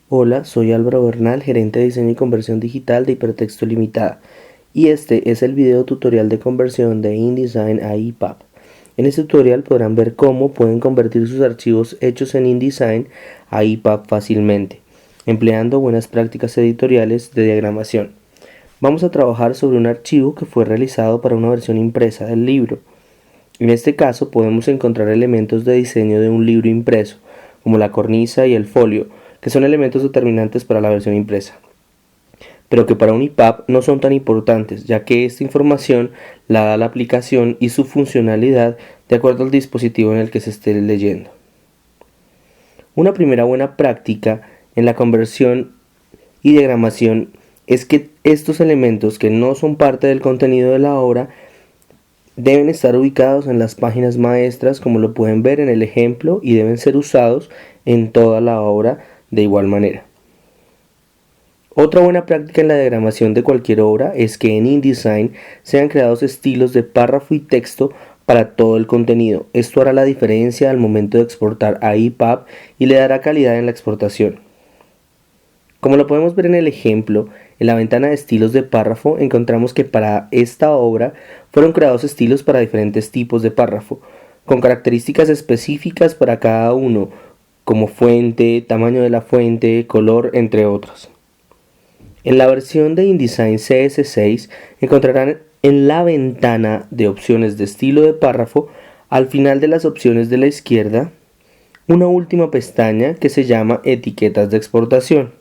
Hola, soy Álvaro Bernal, gerente de diseño y conversión digital de Hipertexto Limitada, y este es el video tutorial de conversión de InDesign a EPUB. En este tutorial podrán ver cómo pueden convertir sus archivos hechos en InDesign a EPUB fácilmente, empleando buenas prácticas editoriales de diagramación. Vamos a trabajar sobre un archivo que fue realizado para una versión impresa del libro. En este caso podemos encontrar elementos de diseño de un libro impreso, como la cornisa y el folio, que son elementos determinantes para la versión impresa, pero que para un EPUB no son tan importantes, ya que esta información la da la aplicación y su funcionalidad de acuerdo al dispositivo en el que se esté leyendo. Una primera buena práctica en la conversión y diagramación es que estos elementos que no son parte del contenido de la obra deben estar ubicados en las páginas maestras, como lo pueden ver en el ejemplo, y deben ser usados en toda la obra de igual manera. Otra buena práctica en la diagramación de cualquier obra es que en InDesign sean creados estilos de párrafo y texto para todo el contenido. Esto hará la diferencia al momento de exportar a EPUB y le dará calidad en la exportación. Como lo podemos ver en el ejemplo, en la ventana de estilos de párrafo encontramos que para esta obra fueron creados estilos para diferentes tipos de párrafo, con características específicas para cada uno, como fuente, tamaño de la fuente, color, entre otros. En la versión de InDesign CS6 encontrarán en la ventana de opciones de estilo de párrafo, al final de las opciones de la izquierda, una última pestaña que se llama Etiquetas de exportación,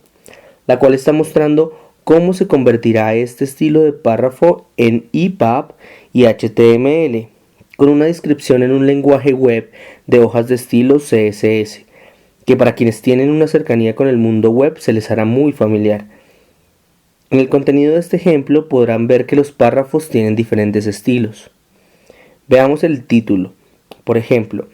la cual está mostrando cómo se convertirá este estilo de párrafo en EPUB y HTML, con una descripción en un lenguaje web de hojas de estilo CSS, que para quienes tienen una cercanía con el mundo web se les hará muy familiar. En el contenido de este ejemplo podrán ver que los párrafos tienen diferentes estilos. Veamos el título, por ejemplo,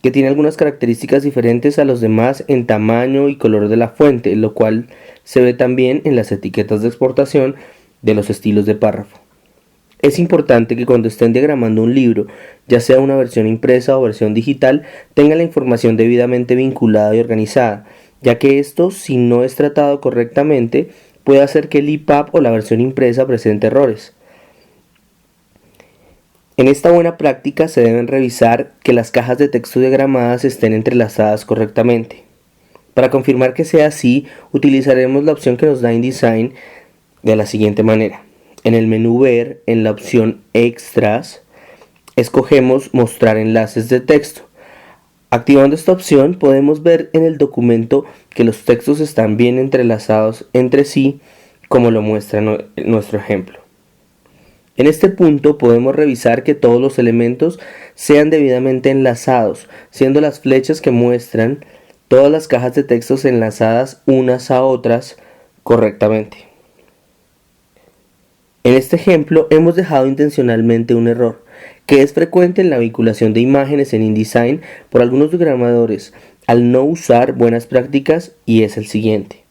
que tiene algunas características diferentes a los demás en tamaño y color de la fuente, lo cual se ve también en las etiquetas de exportación de los estilos de párrafo. Es importante que cuando estén diagramando un libro, ya sea una versión impresa o versión digital, tengan la información debidamente vinculada y organizada, ya que esto, si no es tratado correctamente, puede hacer que el EPUB o la versión impresa presente errores. En esta buena práctica se deben revisar que las cajas de texto diagramadas estén entrelazadas correctamente. Para confirmar que sea así, utilizaremos la opción que nos da InDesign de la siguiente manera. En el menú Ver, en la opción Extras, escogemos Mostrar enlaces de texto. Activando esta opción podemos ver en el documento que los textos están bien entrelazados entre sí, como lo muestra nuestro ejemplo. En este punto podemos revisar que todos los elementos sean debidamente enlazados, siendo las flechas que muestran todas las cajas de textos enlazadas unas a otras correctamente. En este ejemplo hemos dejado intencionalmente un error, que es frecuente en la vinculación de imágenes en InDesign por algunos diagramadores al no usar buenas prácticas, y es el siguiente.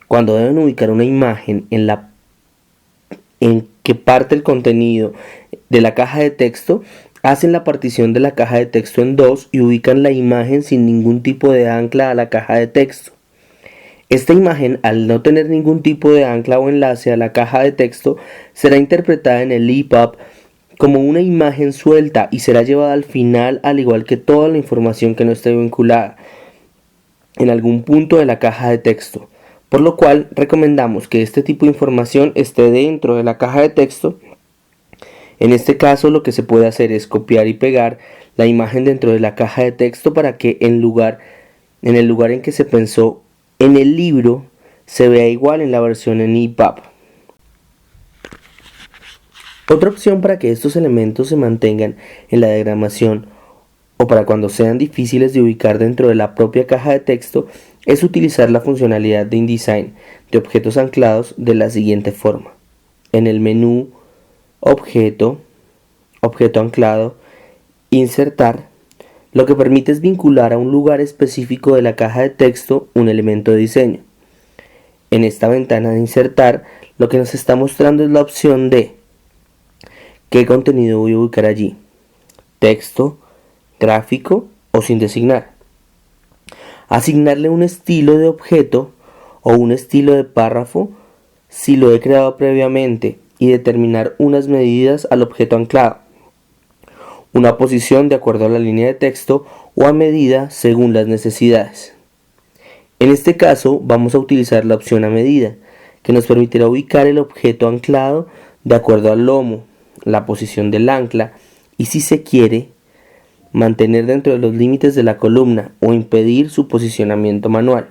Cuando deben ubicar una imagen en que parte el contenido de la caja de texto, hacen la partición de la caja de texto en dos y ubican la imagen sin ningún tipo de ancla a la caja de texto. Esta imagen, al no tener ningún tipo de ancla o enlace a la caja de texto, será interpretada en el EPUB como una imagen suelta y será llevada al final, al igual que toda la información que no esté vinculada en algún punto de la caja de texto, por lo cual recomendamos que este tipo de información esté dentro de la caja de texto. En este caso lo que se puede hacer es copiar y pegar la imagen dentro de la caja de texto para que en el lugar en que se pensó en el libro se vea igual en la versión en EPUB. Otra opción para que estos elementos se mantengan en la diagramación o para cuando sean difíciles de ubicar dentro de la propia caja de texto es utilizar la funcionalidad de InDesign de objetos anclados de la siguiente forma. En el menú Objeto, Objeto anclado, Insertar, lo que permite es vincular a un lugar específico de la caja de texto un elemento de diseño. En esta ventana de Insertar, lo que nos está mostrando es la opción de ¿qué contenido voy a ubicar allí? Texto, gráfico o sin designar. Asignarle un estilo de objeto o un estilo de párrafo si lo he creado previamente y determinar unas medidas al objeto anclado, una posición de acuerdo a la línea de texto o a medida según las necesidades. En este caso vamos a utilizar la opción a medida, que nos permitirá ubicar el objeto anclado de acuerdo al lomo, la posición del ancla y, si se quiere, mantener dentro de los límites de la columna o impedir su posicionamiento manual.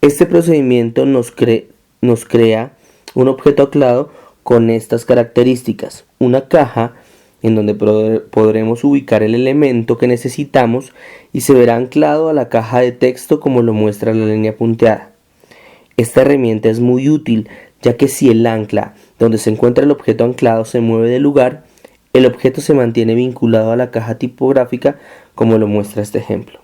Este procedimiento nos crea un objeto anclado con estas características: una caja en donde podremos ubicar el elemento que necesitamos y se verá anclado a la caja de texto como lo muestra la línea punteada. Esta herramienta es muy útil, ya que si el ancla donde se encuentra el objeto anclado se mueve de lugar, el objeto se mantiene vinculado a la caja tipográfica como lo muestra este ejemplo.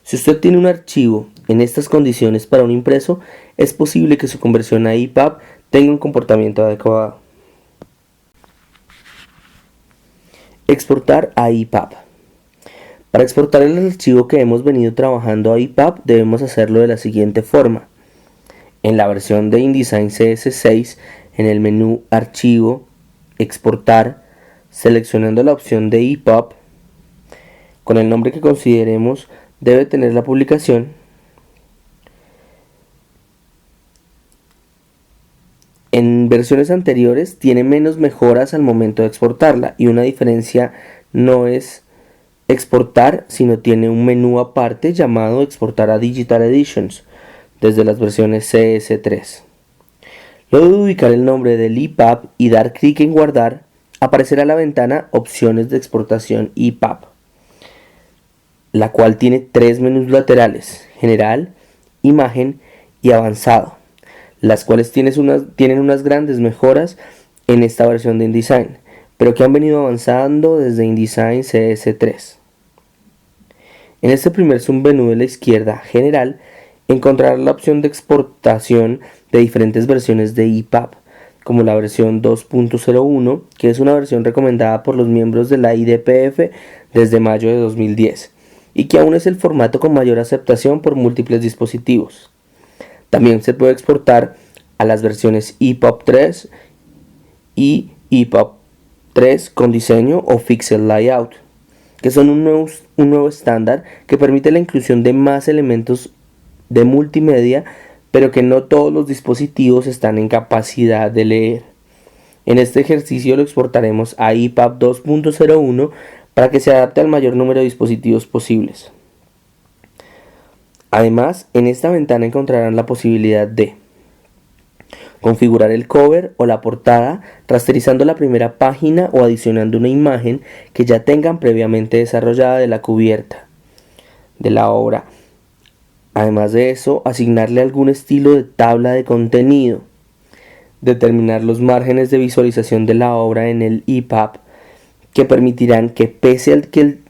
Si usted tiene un archivo en estas condiciones para un impreso, es posible que su conversión a EPUB tenga un comportamiento adecuado. Exportar a EPUB. Para exportar el archivo que hemos venido trabajando a EPUB debemos hacerlo de la siguiente forma. En la versión de InDesign CS6, en el menú Archivo, Exportar, seleccionando la opción de EPUB, con el nombre que consideremos debe tener la publicación. En versiones anteriores tiene menos mejoras al momento de exportarla, y una diferencia no es exportar, sino tiene un menú aparte llamado Exportar a Digital Editions desde las versiones CS3. Luego de ubicar el nombre del EPUB y dar clic en guardar, aparecerá la ventana Opciones de exportación EPUB, la cual tiene tres menús laterales: General, Imagen y Avanzado, las cuales tienen unas grandes mejoras en esta versión de InDesign, pero que han venido avanzando desde InDesign CS3. En este primer submenú de la izquierda, General, encontrará la opción de exportación de diferentes versiones de EPUB, como la versión 2.01, que es una versión recomendada por los miembros de la IDPF desde mayo de 2010, y que aún es el formato con mayor aceptación por múltiples dispositivos. También se puede exportar a las versiones EPUB 3 y EPUB 3 con diseño o Pixel Layout, que son un nuevo estándar que permite la inclusión de más elementos de multimedia, pero que no todos los dispositivos están en capacidad de leer. En este ejercicio lo exportaremos a EPUB 2.01 para que se adapte al mayor número de dispositivos posibles. Además, en esta ventana encontrarán la posibilidad de configurar el cover o la portada rasterizando la primera página o adicionando una imagen que ya tengan previamente desarrollada de la cubierta de la obra. Además de eso, asignarle algún estilo de tabla de contenido, determinar los márgenes de visualización de la obra en el EPUB, que permitirán que pese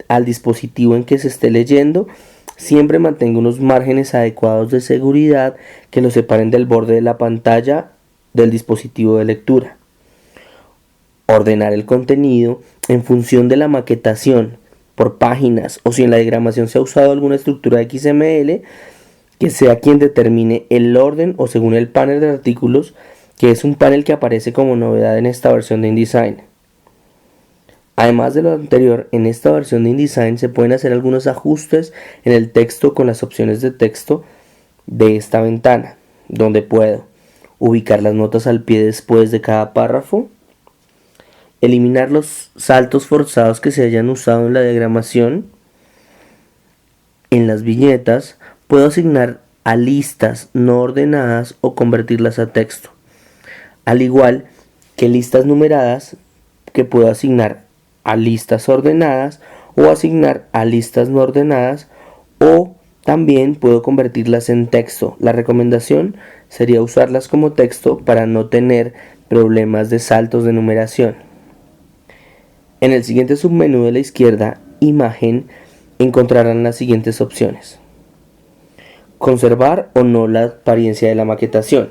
al dispositivo en que se esté leyendo, siempre mantenga unos márgenes adecuados de seguridad que lo separen del borde de la pantalla del dispositivo de lectura. Ordenar el contenido en función de la maquetación por páginas, o si en la diagramación se ha usado alguna estructura XML, que sea quien determine el orden o según el panel de artículos, que es un panel que aparece como novedad en esta versión de InDesign. Además de lo anterior, en esta versión de InDesign se pueden hacer algunos ajustes en el texto con las opciones de texto de esta ventana, donde puedo ubicar las notas al pie después de cada párrafo, eliminar los saltos forzados que se hayan usado en la diagramación. En las viñetas puedo asignar a listas no ordenadas o convertirlas a texto, al igual que listas numeradas que puedo asignar a listas ordenadas o asignar a listas no ordenadas, o también puedo convertirlas en texto. La recomendación sería usarlas como texto para no tener problemas de saltos de numeración. En el siguiente submenú de la izquierda, Imagen, encontrarán las siguientes opciones: conservar o no la apariencia de la maquetación,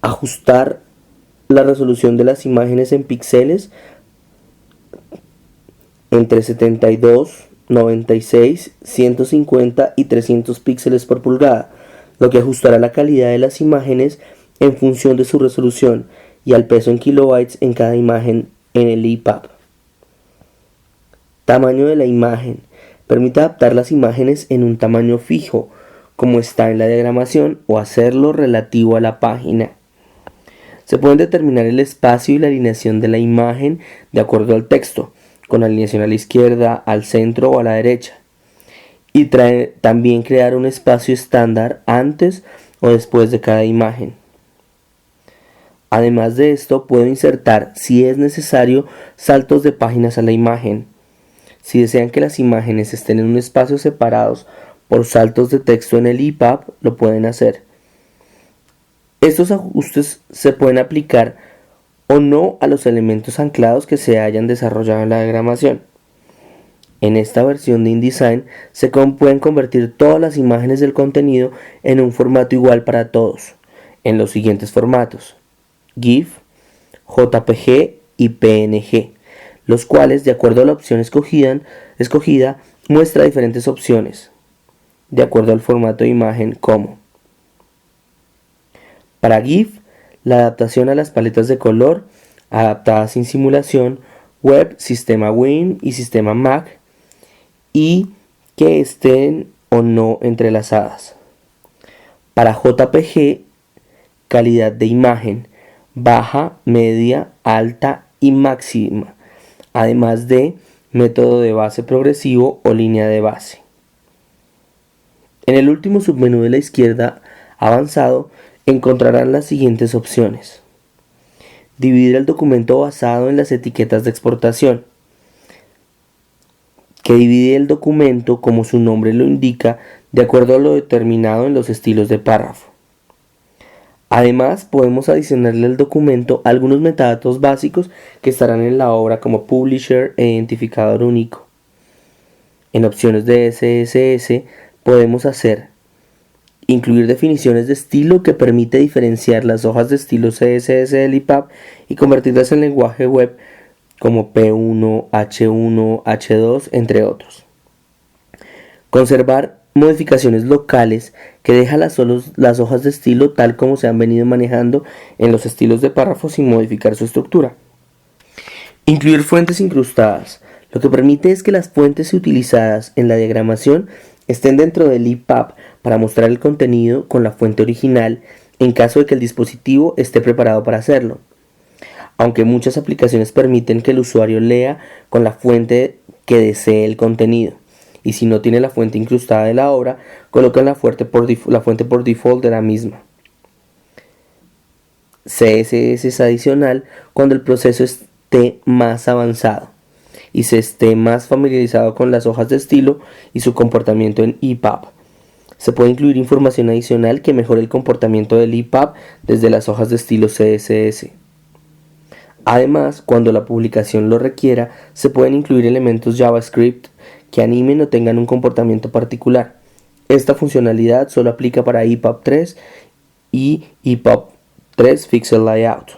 ajustar la resolución de las imágenes en píxeles entre 72 96, 150 y 300 píxeles por pulgada, lo que ajustará la calidad de las imágenes en función de su resolución y al peso en kilobytes en cada imagen en el EPUB. Tamaño de la imagen. Permite adaptar las imágenes en un tamaño fijo, como está en la diagramación, o hacerlo relativo a la página. Se pueden determinar el espacio y la alineación de la imagen de acuerdo al texto, con alineación a la izquierda, al centro o a la derecha. Y también crear un espacio estándar antes o después de cada imagen. Además de esto, puedo insertar, si es necesario, saltos de páginas a la imagen. Si desean que las imágenes estén en un espacio separados por saltos de texto en el EPUB, lo pueden hacer. Estos ajustes se pueden aplicar o no a los elementos anclados que se hayan desarrollado en la diagramación. En esta versión de InDesign se pueden convertir todas las imágenes del contenido en un formato igual para todos, en los siguientes formatos: GIF, JPG y PNG, los cuales, de acuerdo a la opción escogida, muestra diferentes opciones, de acuerdo al formato de imagen, como: para GIF, la adaptación a las paletas de color, adaptada sin simulación, web, sistema Win y sistema Mac, y que estén o no entrelazadas. Para JPG, calidad de imagen, baja, media, alta y máxima, además de método de base progresivo o línea de base. En el último submenú de la izquierda, avanzado, encontrarán las siguientes opciones: dividir el documento basado en las etiquetas de exportación, que divide el documento, como su nombre lo indica, de acuerdo a lo determinado en los estilos de párrafo. Además, podemos adicionarle al documento algunos metadatos básicos que estarán en la obra, como publisher e identificador único. En opciones de CSS podemos incluir definiciones de estilo que permite diferenciar las hojas de estilo CSS del EPUB y convertirlas en lenguaje web como P1, H1, H2, entre otros. Conservar modificaciones locales que deja las hojas de estilo tal como se han venido manejando en los estilos de párrafos sin modificar su estructura. Incluir fuentes incrustadas. Lo que permite es que las fuentes utilizadas en la diagramación estén dentro del EPUB para mostrar el contenido con la fuente original en caso de que el dispositivo esté preparado para hacerlo. Aunque muchas aplicaciones permiten que el usuario lea con la fuente que desee el contenido, y si no tiene la fuente incrustada de la obra, colocan la fuente por default de la misma. CSS es adicional cuando el proceso esté más avanzado y se esté más familiarizado con las hojas de estilo y su comportamiento en EPUB. Se puede incluir información adicional que mejore el comportamiento del EPUB desde las hojas de estilo CSS. Además, cuando la publicación lo requiera, se pueden incluir elementos JavaScript que animen o tengan un comportamiento particular. Esta funcionalidad solo aplica para EPUB 3 y EPUB 3 Pixel Layout.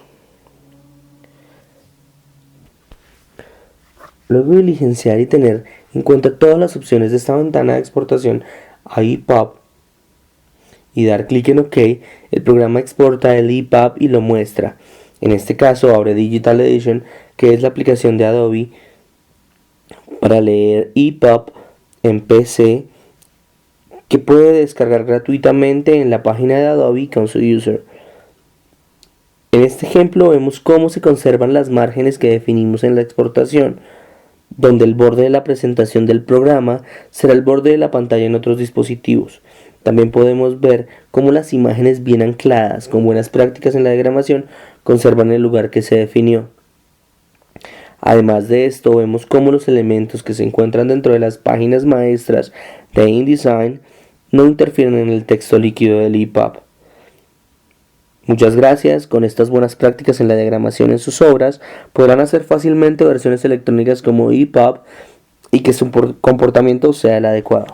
Luego de diligenciar y tener en cuenta todas las opciones de esta ventana de exportación a EPUB y dar clic en OK, el programa exporta el EPUB y lo muestra. En este caso abre Digital Edition, que es la aplicación de Adobe para leer EPUB en PC, que puede descargar gratuitamente en la página de Adobe con su user. En este ejemplo vemos cómo se conservan las márgenes que definimos en la exportación, donde el borde de la presentación del programa será el borde de la pantalla en otros dispositivos. También podemos ver cómo las imágenes bien ancladas con buenas prácticas en la diagramación conservan el lugar que se definió. Además de esto, vemos cómo los elementos que se encuentran dentro de las páginas maestras de InDesign no interfieren en el texto líquido del EPUB. Muchas gracias. Con estas buenas prácticas en la diagramación en sus obras, podrán hacer fácilmente versiones electrónicas como EPUB y que su comportamiento sea el adecuado.